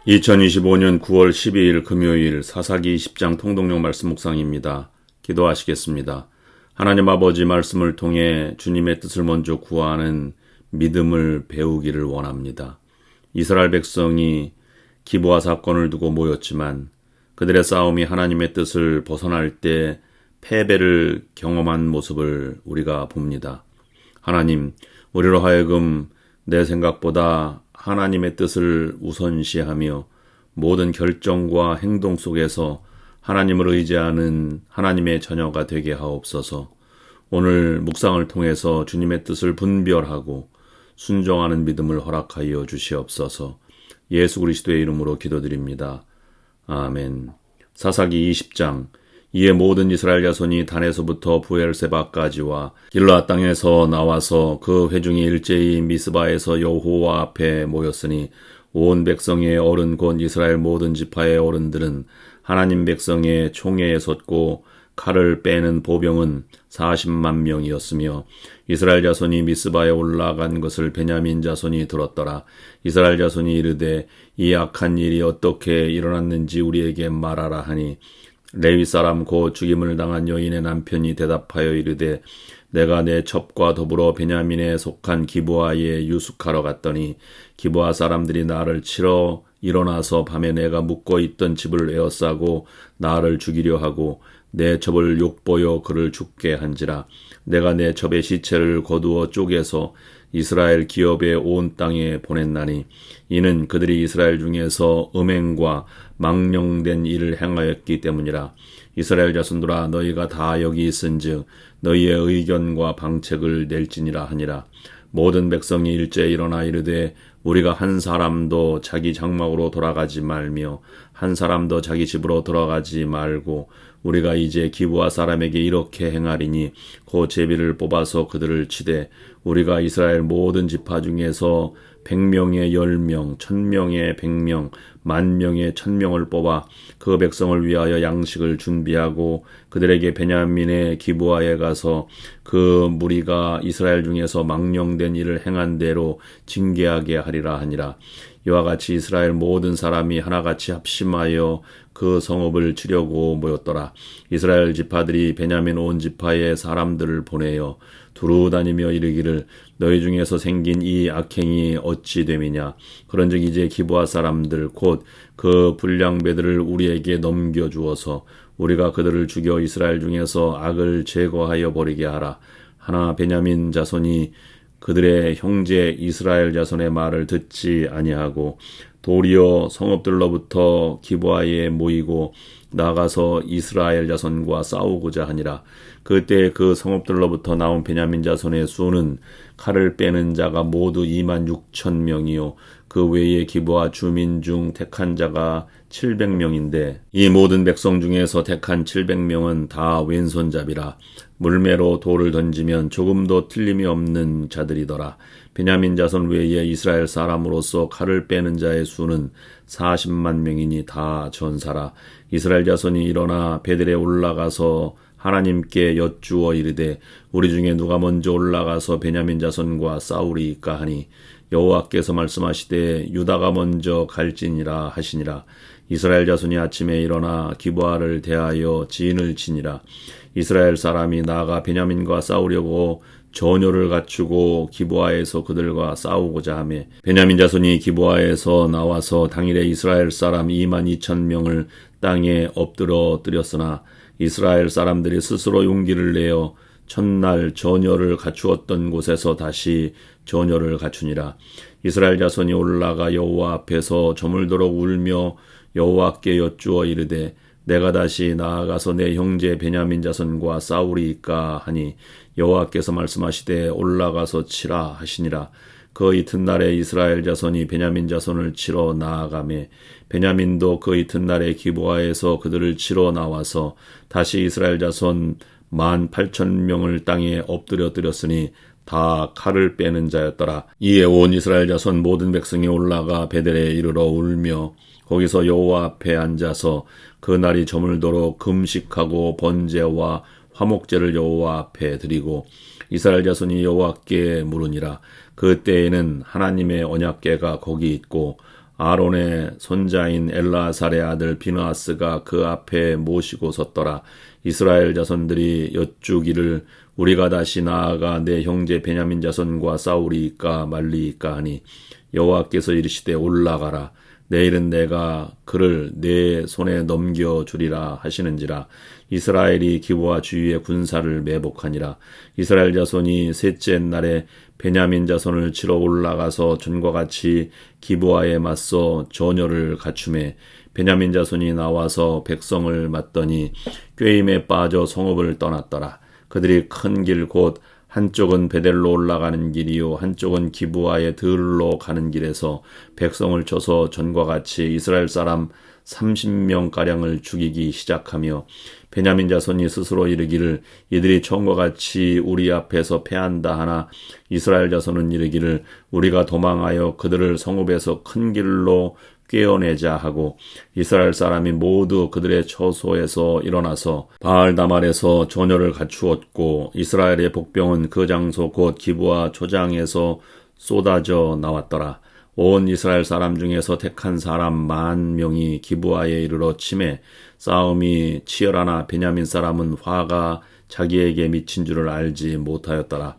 2025년 9월 12일 금요일 사사기 20장 통독용 말씀 묵상입니다. 기도하시겠습니다. 하나님 아버지 말씀을 통해 주님의 뜻을 먼저 구하는 믿음을 배우기를 원합니다. 이스라엘 백성이 기브아 사건을 두고 모였지만 그들의 싸움이 하나님의 뜻을 벗어날 때 패배를 경험한 모습을 우리가 봅니다. 하나님, 우리로 하여금 내 생각보다 하나님의 뜻을 우선시하며 모든 결정과 행동 속에서 하나님을 의지하는 하나님의 자녀가 되게 하옵소서. 오늘 묵상을 통해서 주님의 뜻을 분별하고 순종하는 믿음을 허락하여 주시옵소서. 예수 그리스도의 이름으로 기도드립니다. 아멘. 사사기 20장. 이에 모든 이스라엘 자손이 단에서부터 부엘세바까지와 길르앗 땅에서 나와서 그 회중이 일제히 미스바에서 여호와 앞에 모였으니 온 백성의 어른 곧 이스라엘 모든 지파의 어른들은 하나님 백성의 총회에 섰고 칼을 빼는 보병은 40만 명이었으며 이스라엘 자손이 미스바에 올라간 것을 베냐민 자손이 들었더라. 이스라엘 자손이 이르되 이 악한 일이 어떻게 일어났는지 우리에게 말하라 하니 레위 사람 곧 죽임을 당한 여인의 남편이 대답하여 이르되 내가 내 첩과 더불어 베냐민에 속한 기브아에 유숙하러 갔더니 기브아 사람들이 나를 치러 일어나서 밤에 내가 묵고 있던 집을 에워싸고 나를 죽이려 하고 내 첩을 욕보여 그를 죽게 한지라. 내가 내 첩의 시체를 거두어 쪼개서 이스라엘 기업의 온 땅에 보냈나니 이는 그들이 이스라엘 중에서 음행과 망령된 일을 행하였기 때문이라. 이스라엘 자손들아 너희가 다 여기 있은즉 너희의 의견과 방책을 낼지니라 하니라. 모든 백성이 일제에 일어나 이르되 우리가 한 사람도 자기 장막으로 돌아가지 말며 한 사람도 자기 집으로 돌아가지 말고 우리가 이제 기브아 사람에게 이렇게 행하리니 곧 제비를 뽑아서 그들을 치되 우리가 이스라엘 모든 지파 중에서 100명의 10명, 1000명의 100명, 10,000명의 1000명을 뽑아 그 백성을 위하여 양식을 준비하고 그들에게 베냐민의 기브아에 가서 그 무리가 이스라엘 중에서 망령된 일을 행한 대로 징계하게 하리라 하니라. 이와 같이 이스라엘 모든 사람이 하나같이 합심하여 그 성읍을 치려고 모였더라. 이스라엘 지파들이 베냐민 온 지파의 사람들을 보내어 두루 다니며 이르기를 너희 중에서 생긴 이 악행이 어찌 됨이냐. 그런즉 이제 기브아 사람들 곧 그 불량배들을 우리에게 넘겨주어서 우리가 그들을 죽여 이스라엘 중에서 악을 제거하여 버리게 하라. 하나 베냐민 자손이 그들의 형제 이스라엘 자손의 말을 듣지 아니하고 도리어 성읍들로부터 기브아에 모이고 나가서 이스라엘 자손과 싸우고자 하니라. 그때 그 성읍들로부터 나온 베냐민 자손의 수는 칼을 빼는 자가 모두 26,000명이요 그 외에 기브아 주민 중 택한 자가 700명인데 이 모든 백성 중에서 택한 700명은 다 왼손잡이라. 물매로 돌을 던지면 조금도 틀림이 없는 자들이더라. 베냐민 자손 외에 이스라엘 사람으로서 칼을 빼는 자의 수는 40만 명이니 다 전사라. 이스라엘 자손이 일어나 베델에 올라가서 하나님께 여쭈어 이르되 우리 중에 누가 먼저 올라가서 베냐민 자손과 싸우리이까 하니 여호와께서 말씀하시되 유다가 먼저 갈지니라 하시니라. 이스라엘 자손이 아침에 일어나 기브아를 대하여 진을 치니라. 이스라엘 사람이 나아가 베냐민과 싸우려고 전요를 갖추고 기브아에서 그들과 싸우고자 하매 베냐민 자손이 기브아에서 나와서 당일에 이스라엘 사람 22,000명을 땅에 엎드러 뜨렸으나 이스라엘 사람들이 스스로 용기를 내어 첫날 전요를 갖추었던 곳에서 다시 전요를 갖추니라. 이스라엘 자손이 올라가 여호와 앞에서 저물도록 울며 여호와께 여쭈어 이르되 내가 다시 나아가서 내 형제 베냐민 자손과 싸우리이까 하니 여호와께서 말씀하시되 올라가서 치라 하시니라. 그 이튿날에 이스라엘 자손이 베냐민 자손을 치러 나아가매 베냐민도 그 이튿날에 기브아에서 그들을 치러 나와서 다시 이스라엘 자손 18,000명을 땅에 엎드려 뜨렸으니 다 칼을 빼는 자였더라. 이에 온 이스라엘 자손 모든 백성이 올라가 베델에 이르러 울며 거기서 여호와 앞에 앉아서 그 날이 저물도록 금식하고 번제와 화목제를 여호와 앞에 드리고 이스라엘 자손이 여호와께 물으니라. 그때에는 하나님의 언약궤가 거기 있고 아론의 손자인 엘라살의 아들 비느하스가 그 앞에 모시고 섰더라. 이스라엘 자손들이 여쭈기를 우리가 다시 나아가 내 형제 베냐민 자손과 싸우리이까 말리이까 하니 여호와께서 이르시되 올라가라. 내일은 내가 그를 내 손에 넘겨주리라 하시는지라. 이스라엘이 기브와 주위에 군사를 매복하니라. 이스라엘 자손이 셋째 날에 베냐민 자손을 치러 올라가서 전과 같이 기브와에 맞서 전열을 갖추매 베냐민 자손이 나와서 백성을 맞더니 꾀임에 빠져 성읍을 떠났더라. 그들이 큰 길 곧 한쪽은 베델로 올라가는 길이요 한쪽은 기브와의 들로 가는 길에서 백성을 쳐서 전과 같이 이스라엘 사람 30명가량을 죽이기 시작하며 베냐민 자손이 스스로 이르기를 이들이 처음과 같이 우리 앞에서 패한다 하나 이스라엘 자손은 이르기를 우리가 도망하여 그들을 성읍에서 큰 길로 꿰어내자 하고 이스라엘 사람이 모두 그들의 처소에서 일어나서 바알다말에서 전열을 갖추었고 이스라엘의 복병은 그 장소 곧 기브와 초장에서 쏟아져 나왔더라. 온 이스라엘 사람 중에서 택한 사람 10,000명이 기브아에 이르러 치매 싸움이 치열하나 베냐민 사람은 화가 자기에게 미친 줄을 알지 못하였더라.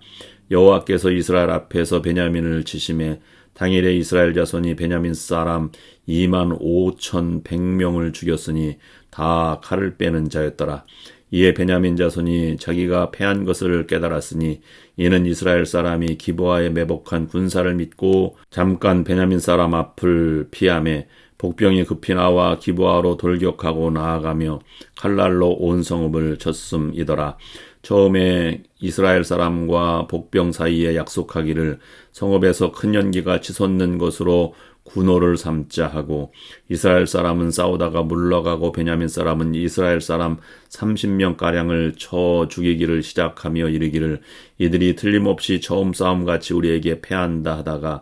여호와께서 이스라엘 앞에서 베냐민을 치심에 당일에 이스라엘 자손이 베냐민 사람 25,100명을 죽였으니 다 칼을 빼는 자였더라. 이에 베냐민 자손이 자기가 패한 것을 깨달았으니 이는 이스라엘 사람이 기브아에 매복한 군사를 믿고 잠깐 베냐민 사람 앞을 피하매 복병이 급히 나와 기브아로 돌격하고 나아가며 칼날로 온 성읍을 쳤음이더라. 처음에 이스라엘 사람과 복병 사이에 약속하기를 성읍에서 큰 연기가 치솟는 것으로 군호를 삼자 하고 이스라엘 사람은 싸우다가 물러가고 베냐민 사람은 이스라엘 사람 30명가량을 쳐 죽이기를 시작하며 이르기를 이들이 틀림없이 처음 싸움같이 우리에게 패한다 하다가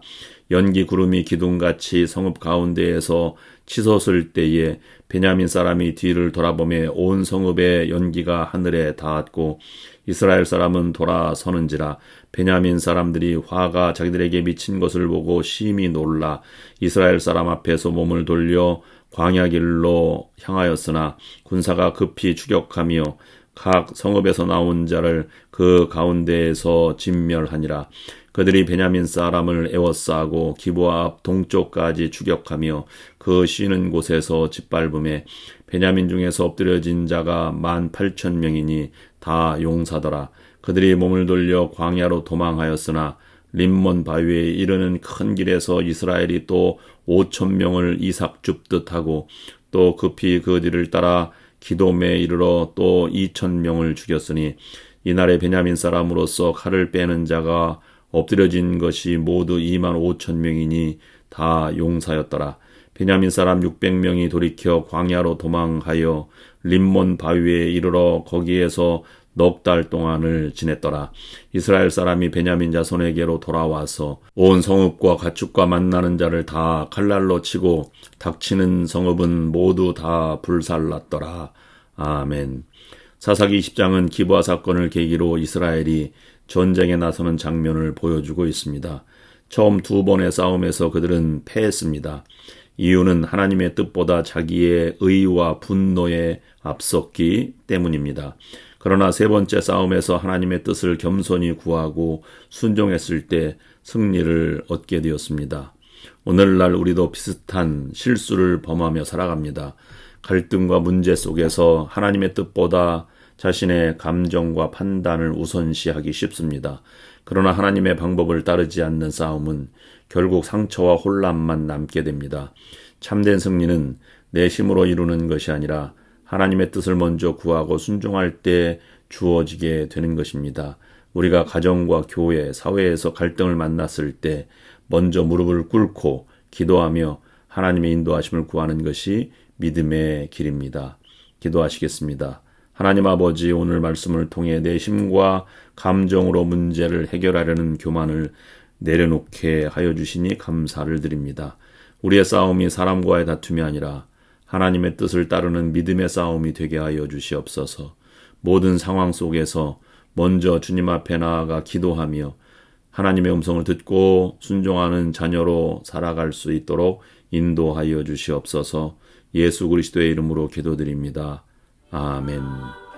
연기 구름이 기둥같이 성읍 가운데에서 치솟을 때에 베냐민 사람이 뒤를 돌아보매 온 성읍의 연기가 하늘에 닿았고 이스라엘 사람은 돌아서는지라. 베냐민 사람들이 화가 자기들에게 미친 것을 보고 심히 놀라 이스라엘 사람 앞에서 몸을 돌려 광야길로 향하였으나 군사가 급히 추격하며 각 성읍에서 나온 자를 그 가운데에서 진멸하니라. 그들이 베냐민 사람을 에워싸고 기브아 앞 동쪽까지 추격하며 그 쉬는 곳에서 짓밟음에 베냐민 중에서 엎드려진 자가 18,000명이니 다 용사더라. 그들이 몸을 돌려 광야로 도망하였으나 림몬 바위에 이르는 큰 길에서 이스라엘이 또 5,000명을 이삭 줍듯 하고 또 급히 그 뒤를 따라 기돔에 이르러 또 2,000명을 죽였으니 이날에 베냐민 사람으로서 칼을 빼는 자가 엎드려진 것이 모두 25,000명이니 다 용사였더라. 베냐민 사람 600명이 돌이켜 광야로 도망하여 림몬 바위에 이르러 거기에서 넉 달 동안을 지냈더라. 이스라엘 사람이 베냐민 자손에게로 돌아와서 온 성읍과 가축과 만나는 자를 다 칼날로 치고 닥치는 성읍은 모두 다 불살랐더라. 아멘. 사사기 20장은 기브아 사건을 계기로 이스라엘이 전쟁에 나서는 장면을 보여주고 있습니다. 처음 2번의 싸움에서 그들은 패했습니다. 이유는 하나님의 뜻보다 자기의 의와 분노에 앞섰기 때문입니다. 그러나 3번째 싸움에서 하나님의 뜻을 겸손히 구하고 순종했을 때 승리를 얻게 되었습니다. 오늘날 우리도 비슷한 실수를 범하며 살아갑니다. 갈등과 문제 속에서 하나님의 뜻보다 자신의 감정과 판단을 우선시하기 쉽습니다. 그러나 하나님의 방법을 따르지 않는 싸움은 결국 상처와 혼란만 남게 됩니다. 참된 승리는 내 힘으로 이루는 것이 아니라 하나님의 뜻을 먼저 구하고 순종할 때 주어지게 되는 것입니다. 우리가 가정과 교회, 사회에서 갈등을 만났을 때 먼저 무릎을 꿇고 기도하며 하나님의 인도하심을 구하는 것이 믿음의 길입니다. 기도하시겠습니다. 하나님 아버지, 오늘 말씀을 통해 내 힘과 감정으로 문제를 해결하려는 교만을 내려놓게 하여 주시니 감사를 드립니다. 우리의 싸움이 사람과의 다툼이 아니라 하나님의 뜻을 따르는 믿음의 싸움이 되게 하여 주시옵소서. 모든 상황 속에서 먼저 주님 앞에 나아가 기도하며 하나님의 음성을 듣고 순종하는 자녀로 살아갈 수 있도록 인도하여 주시옵소서. 예수 그리스도의 이름으로 기도드립니다. 아멘.